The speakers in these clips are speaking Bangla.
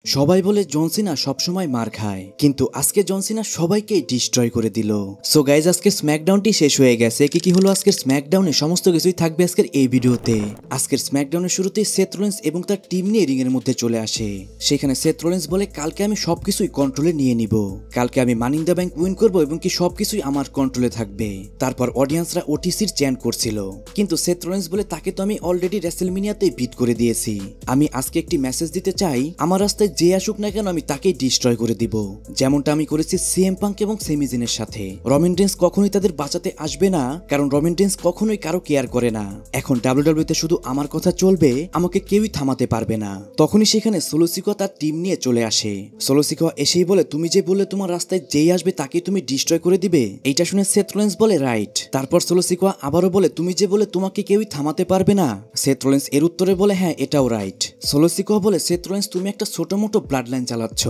সবাই বলে জন সিনা সবসময় মার খায়, কিন্তু আজকে জন সিনা সবাইকে ডিস্ট্রয় করে দিল। সো গাইজ, আজকে স্ম্যাকডাউনটি শেষ হয়ে গেছে। কি হলো আজকের স্ম্যাকডাউনে সমস্ত কিছুই থাকবে আজকের এই ভিডিওতে। আজকের স্ম্যাকডাউনের শুরুতেই সেথ রোলিন্স এবং তার টিম নিয়ে রিং এর মধ্যে চলে আসে। সেখানে সেথ রোলিন্স বলে, কালকে আমি সবকিছুই কন্ট্রোলে নিয়ে নিব, কালকে আমি মানি ইন দ্য ব্যাংক উইন করব এবং কি সবকিছুই আমার কন্ট্রোলে থাকবে। তারপর অডিয়েন্সরা ওটিসির চ্যান্ট করছিল, কিন্তু সেথ রোলিন্স বলে, তাকে তো আমি অলরেডি রেসেলমিনিয়াতে বিট করে দিয়েছি। আমি আজকে একটি মেসেজ দিতে চাই, আমার রাস্তায় যে আসুক না কেন আমি তাকেই ডিস্ট্রয় করে দিব, যেমনটা আমি করেছি সিএম পাঙ্ক এবং সেমি জিনের সাথে। রোমান রেইন্স কখনোই তাদের বাঁচাতে আসবে না, কারণ রোমান রেইন্স কখনোই কারো কেয়ার করে না। এখন ডাব্লিউডাব্লিউতে শুধু আমার কথা চলবে, আমাকে কেউই থামাতে পারবে না। তখনই সেখানে সোলো সিকোয়া তার টিম নিয়ে চলে আসে। সোলো সিকোয়া এসেই বলে, তুমি যে বললে তোমার রাস্তায় যেই আসবে তাকে তুমি ডিস্ট্রয় করে দিবে, এইটা শুনে সেথ রোলিন্স বলে, রাইট। তারপর সোলো সিকোয়া আবারও বলে, তুমি যে বলে তোমাকে কেউই থামাতে পারবে না। সেথ রোলিন্স এর উত্তরে বলে, হ্যাঁ এটাও রাইট। সোলো সিকোয়া বলে, সেথ রোলিন্স তুমি একটা ছোট মোটো ব্লাড লাইন চালাচ্ছ।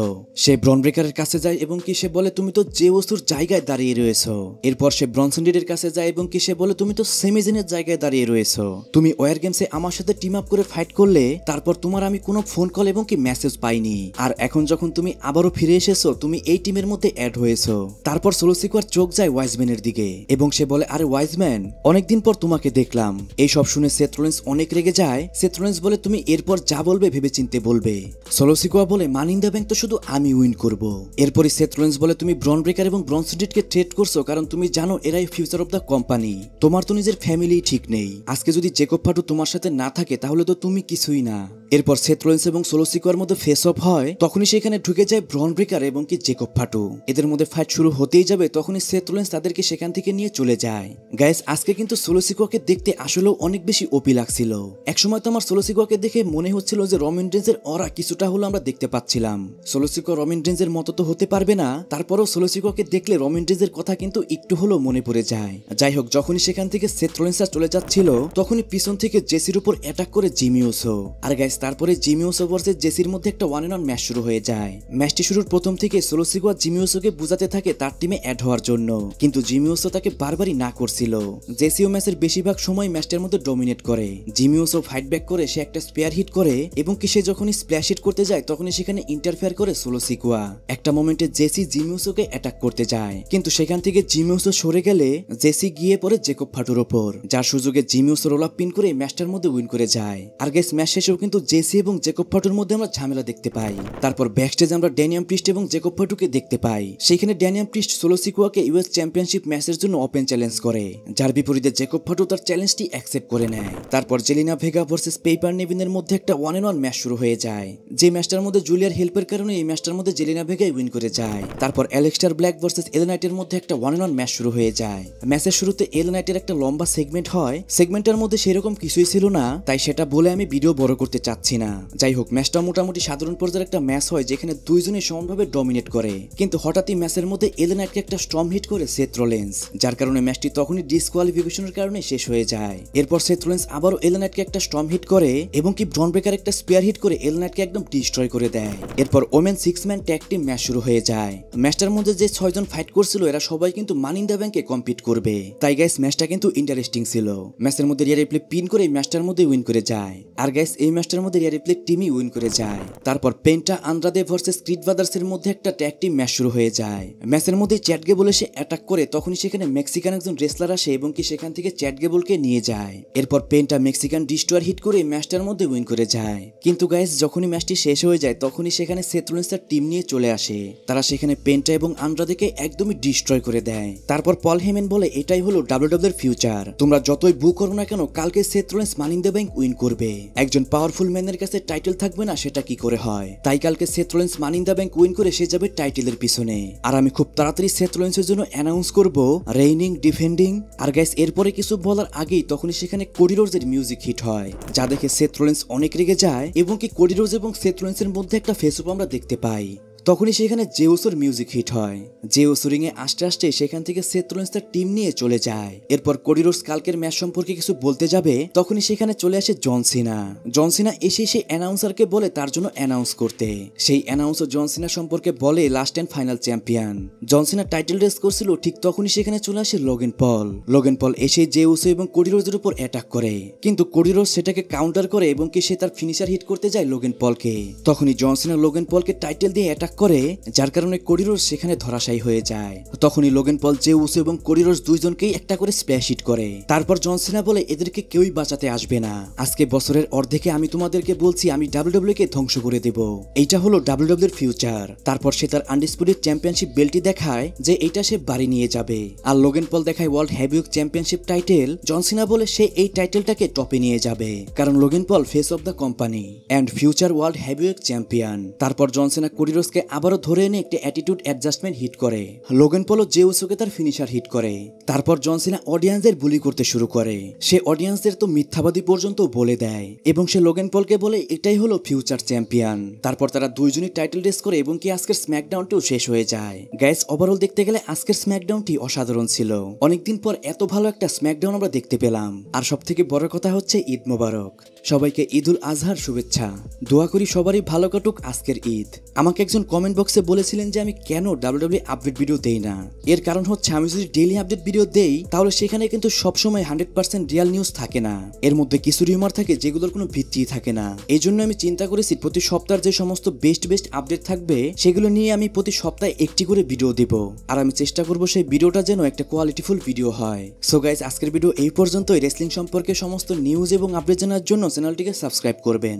সে ব্রন ব্রেকারের কাছে যায় এবং কি সে বলে, তুমি তো যে ওসুর জায়গায় দাঁড়িয়ে রয়েছো। এরপর সে ব্রনসন রিডের কাছে যায় এবং কি সে বলে, তুমি তো সেমি জিনের জায়গায় দাঁড়িয়ে রয়েছো। তুমি ওয়ার গেমসে আমার সাথে টিম আপ করে ফাইট করলে, তারপর তোমার আমি কোনো ফোন কল এবং কি মেসেজ পাইনি। আর এখন যখন তুমি আবারও ফিরে এসেছো, তুমি এই টিমের মধ্যে অ্যাড হয়েছো। তারপর সোলো সিকোয়ার চোখ যায় ওয়াইজম্যানের দিকে এবং সে বলে, আরে ওয়াইজম্যান, অনেকদিন পর তোমাকে দেখলাম। এই সব শুনে সেথ রোলিন্স অনেক রেগে যায়। সেথ রোলিন্স বলে, তুমি এরপর যা বলবে ভেবে চিনতে বলবে। সোলো সিকোয়া বলে, মানি ইন দ্য ব্যাংক তো শুধু আমি উইন করব। এরপরই সেথ রোলিন্স বলে, তুমি ব্রন ব্রেকার এবং ব্রনসন রিডকে ট্রেড করছো কারণ তুমি জানো এরাই ফিউচার অফ দ্য কোম্পানি। তোমার তো নিজের ফ্যামিলি ঠিক নেই। আজকে যদি জেকব ফাটু তোমার সাথে না থাকে তাহলে তো তুমি কিছুই না। এরপর সেথ রোলিন্স এবং সোলো সিকোয়ার মধ্যে ফেস অফ হয়। তখনই সেখানে ঢুকে যায় ব্রন ব্রেকার এবং কি জেকব ফাটু। এদের মধ্যে ফাইট শুরু হতেই যাবে, তখনই সেথ রোলিন্স তাদেরকে সেখান থেকে নিয়ে চলে যায়। গাইস, আজকে কিন্তু সোলো সিকোয়াকে দেখতে আসলেও অনেক বেশি ওপি লাগছিল। একসময় তো আমার সোলো সিকোয়াকে দেখে মনে হচ্ছিল যে রোমান রেইন্সের অরা কিছুটা হলো আমরা দেখতে পাচ্ছিলাম। সোলো সিকোয়া রোমান রেইন্সের মতো তো হতে পারবে না, তারপরও সোলো সিকোয়াকে দেখলে রোমান রেইন্সের কথা কিন্তু একটু হলেও মনে পড়ে যায়। যাই হোক, যখনই সেখান থেকে সেথ রোলিন্স চলে যাচ্ছিল, তখনই পিছন থেকে জেসির উপর অ্যাটাক করে জিমি উসো। আর গাইস, তারপরে জিমি উসো ভার্সেস জেসির মধ্যে একটা ওয়ান অন ওয়ান ম্যাচ শুরু হয়ে যায়। ম্যাচটি শুরুর প্রথম থেকে সোলো সিকোয়া জিমি উসোকে বুঝাতে থাকে তার টিমে অ্যাড হওয়ার জন্য, কিন্তু জিমি উসো তাকে বারবারই না করছিল। জেসিও ম্যাচের বেশিরভাগ সময় ম্যাচটার মধ্যে ডমিনেট করে। জিমি উসো ফাইট ব্যাক করে সে একটা স্পেয়ার হিট করে এবং কি সে যখনই স্প্ল্যাশ হিট করতে যায় তখনই সেখানে ইন্টারফেয়ার করে সোলো সিকোয়া। একটা মোমেন্টে জেসি জিমি উসোকে অ্যাটাক করতে যায়, কিন্তু সেখান থেকে জিমি উসো সরে গেলে জেসি গিয়ে পড়ে জেকব ফাটুর ওপর, যার সুযোগে Jimmy Uso roll up pin করে ম্যাচটার মধ্যে উইন করে যায়। আর গাইস, ম্যাচ শেষেও কিন্তু জেসি এবং জেকব ফাটুর মধ্যে আমরা ঝামেলা দেখতে পাই। তারপর ব্যাকস্টেজে আমরা ড্যানিয়াম প্রিস্ট এবং জেকব ফাটুকে দেখতে পাই। সেখানে ড্যানিয়াম প্রিস্ট সোলো সিকোয়াকে ইউএস চ্যাম্পিয়নশিপ ম্যাচের জন্য ওপেন চ্যালেঞ্জ করে, যার বিপরীতে জেকব ফাটু তার চ্যালেঞ্জটি অ্যাকসেপ্ট করে নেয়। তারপর জেলিনা ভেগা ভার্সেস পেপার নেভিনের মধ্যে একটা ওয়ান অন ওয়ান ম্যাচ শুরু হয়ে যায়, যে ম্যাচটার মধ্যে জুলিয়ার হেল্পের কারণে এই ম্যাচটার মধ্যে জেলিনা ভেগাই উইন করে যায়। তারপর অ্যালেক্সটার ব্ল্যাক ভার্সেস এল নাইটের মধ্যে একটা ওয়ান অন ওয়ান ম্যাচ শুরু হয়ে যায়। ম্যাচের শুরুতে এল নাইটের একটা লম্বা সেগমেন্ট হয়, সেগমেন্টের মধ্যে সেরকম কিছুই ছিল না, তাই সেটা বলে আমি ভিডিও বড় করতে চাচ্ছি না। যাই হোক, ম্যাচটা মোটামুটি সাধারণ পর্যায়ের একটা ম্যাচ হয়, যেখানে দুইজনই সমানভাবে ডমিনেট করে, কিন্তু হঠাৎই ম্যাচের মধ্যে এল নাইটকে একটা স্টর্ম হিট করে সেথ রোলিন্স, যার কারণে ম্যাচটি তখনই ডিসকোয়ালিফিকেশনের কারণে শেষ হয়ে যায়। এরপর সেথ রোলিন্স আবারও এল নাইটকে একটা স্টর্ম হিট করে এবং কি ব্রন ব্রেকার একটা স্পেয়ার হিট করে এল নাইটকে একদম ডিস্ট্রয় করে দেয়। এরপর women 6 man tag team match শুরু হয়ে যায়। ম্যাচটার মধ্যে যে 6 জন ফাইট করছিল এরা সবাই কিন্তু মানি ইন দ্য ব্যাংকে কম্পিট করবে, তাই গাইস ম্যাচটা কিন্তু ইন্টারেস্টিং ছিল। ম্যাচের মধ্যে রিয়া রিপ্লে পিন করে এই ম্যাচটার মধ্যে উইন করে যায়। আর গাইস, এই ম্যাচটার মধ্যে রিয়া রিপ্লে টিমই উইন করে যায়। তারপর পেন্টা আন্দ্রাদে ভার্সেস ক্রিড ব্রাদার্স এর মধ্যে একটা ট্যাগ টিম ম্যাচ শুরু হয়ে যায়। ম্যাচের মধ্যে চ্যাট গেবল এসে অ্যাটাক করে, তখনই সেখানে মেক্সিকান একজন রেসলার আসে এবং কি সেখান থেকে চ্যাট গেবলকে নিয়ে যায়। এরপর পেন্টা মেক্সিকান ডিস্ট্রয়ার হিট করে ম্যাচটার মধ্যে উইন করে যায়। কিন্তু গাইস, যখনই ম্যাচটি শেষ হয়ে যায় তখনই সেখানে সেথ রোলিন্সের টিম নিয়ে চলে আসে। তারা সেখানে পেন্টা এবং আন্দ্রাদেকে একদমই ডিস্ট্রয় করে দেয়। তারপর পল হেমেন বলে, এটাই হলো ডাব্লিউডাব্লিউই এর ফিউচার, তোমরা যতই বু করো না কেন কালকে Seth Rollins money in the bank win করবে। একজন পাওয়ারফুল ম্যানের কাছে টাইটেল থাকবে না, সেটা কি করে হয়? তাই কালকে Seth Rollins money in the bank win করে সে যাবে টাইটেলের পিছনে। আর আমি খুব তাড়াতাড়ি সেথ রোলিন্সের জন্য অ্যানাউন্স করব রেইনিং, ডিফেন্ডিং। আর গাইস, এরপরে কিছু বলার আগেই তখনই সেখানে কোডি রোডসের মিউজিক হিট হয়, যা দেখে সেথ রোলিন্স অনেক রেগে যায় এবং কি কোডি রোডস এবং সেথ রোলিন্সের মধ্যে একটা ফেস অফ আমরা দেখতে পাই। তখনই সেখানে জেউসোর মিউজিক হিট হয়। জেউস রিংয়ে আসতে আসতে সেখান থেকে সেথ রোলিন্স তার টিম নিয়ে চলে যায়। এরপর কোডি রোডস কালকের ম্যাচ সম্পর্কে কিছু বলতে যাবে, তখনই সেখানে চলে আসে জন সিনা। জন সিনা এসে সেই অ্যানাউন্সারকে বলে তার জন্য অ্যানাউন্স করতে। সেই অ্যানাউন্সার জন সিনা সম্পর্কে বলে last and final champion. John Cena title race করছিল, ঠিক তখনই সেখানে চলে আসে লোগান পল। লোগান পল এসে জেউসো এবং কোডি রোডসের উপর অ্যাটাক করে, কিন্তু কোডি রোডস সেটাকে কাউন্টার করে এবং কি সে তার ফিনিশার হিট করতে যায় লোগান পলকে। তখনই জন সিনা লোগান পলকে টাইটেল দিয়ে অ্যাটাক করে, যার কারণে কোডি রোডস সেখানে ধরাশায়ী হয়ে যায়। তখনই লোগান পল, জেউসো এবং কোডি রোডস দুইজনকেই একটা করে স্প্ল্যাশ হিট করে। তারপর জন সিনা বলে এদেরকে কেউই বাঁচাতে আসবে না। আজকে বছরের অর্ধেকে আমি তোমাদেরকে বলছি আমি ডাব্লিউডাব্লিউ কে ধ্বংস করে দেব। এইটা হলো ডাব্লিউডাব্লিউর ফিউচার। তারপর সে তার আনডিসপুটেড চ্যাম্পিয়নশিপ বেল্টটি দেখায় যে এইটা সে বাড়ি নিয়ে যাবে। আর লোগান পল দেখায় world heavyweight championship title. John Cena বলে সে এই টাইটেলটাকে টপে নিয়ে যাবে, কারণ Logan Paul face of the company and future world heavyweight champion. তারপর জন সিনা কোডি রোডসকে আবারও ধরে এনে একটি অ্যাটিটিউড অ্যাডজাস্টমেন্ট হিট করে। লোগান পল জেউসোকে তার ফিনিশার হিট করে। তারপর জন সিনা অডিয়েন্সদের বুলি করতে শুরু করে। সে অডিয়েন্সদের তো মিথ্যাবাদী পর্যন্ত বলে দেয় এবং সে লোগান পলকে বলে এটাই হলো ফিউচার চ্যাম্পিয়ন। তারপর তারা দুইজনই টাইটেল রেস করে এবং কি আজকের স্ম্যাকডাউনটিও শেষ হয়ে যায়। গাইস, ওভারঅল দেখতে গেলে আজকের স্ম্যাকডাউনটি অসাধারণ ছিল। অনেকদিন পর এত ভালো একটা স্ম্যাকডাউন আমরা দেখতে পেলাম। আর সব থেকে বড় কথা হচ্ছে ঈদ মোবারক। সবাইকে ঈদুল আজহার শুভেচ্ছা। দোয়া করি সবারই ভালো কাটুক আজকের ঈদ। আমাকে একজন কমেন্ট বক্সে বলেছিলেন যে আমি কেন ডাব্লিউডাব্লিউ আপডেট ভিডিও দেই না। এর কারণ হচ্ছে আমি যদি ডেইলি আপডেট ভিডিও দেই তাহলে সেখানে কিন্তু সবসময় 100% রিয়াল নিউজ থাকে না। এর মধ্যে কিছু রিউমার থাকে যেগুলোর কোনো ভিত্তি থাকে না। এই জন্য আমি চিন্তা করেছি প্রতি সপ্তাহের যে সমস্ত বেস্ট আপডেট থাকবে সেগুলো নিয়ে আমি প্রতি সপ্তাহে একটি করে ভিডিও দেব। আর আমি চেষ্টা করব সেই ভিডিওটা যেন একটা কোয়ালিটিফুল ভিডিও হয়। সো গাইস, আজকের ভিডিও এই পর্যন্তই। রেসলিং সম্পর্কে সমস্ত নিউজ এবং আপডেট জানার জন্য চ্যানেলটিকে সাবস্ক্রাইব করবেন।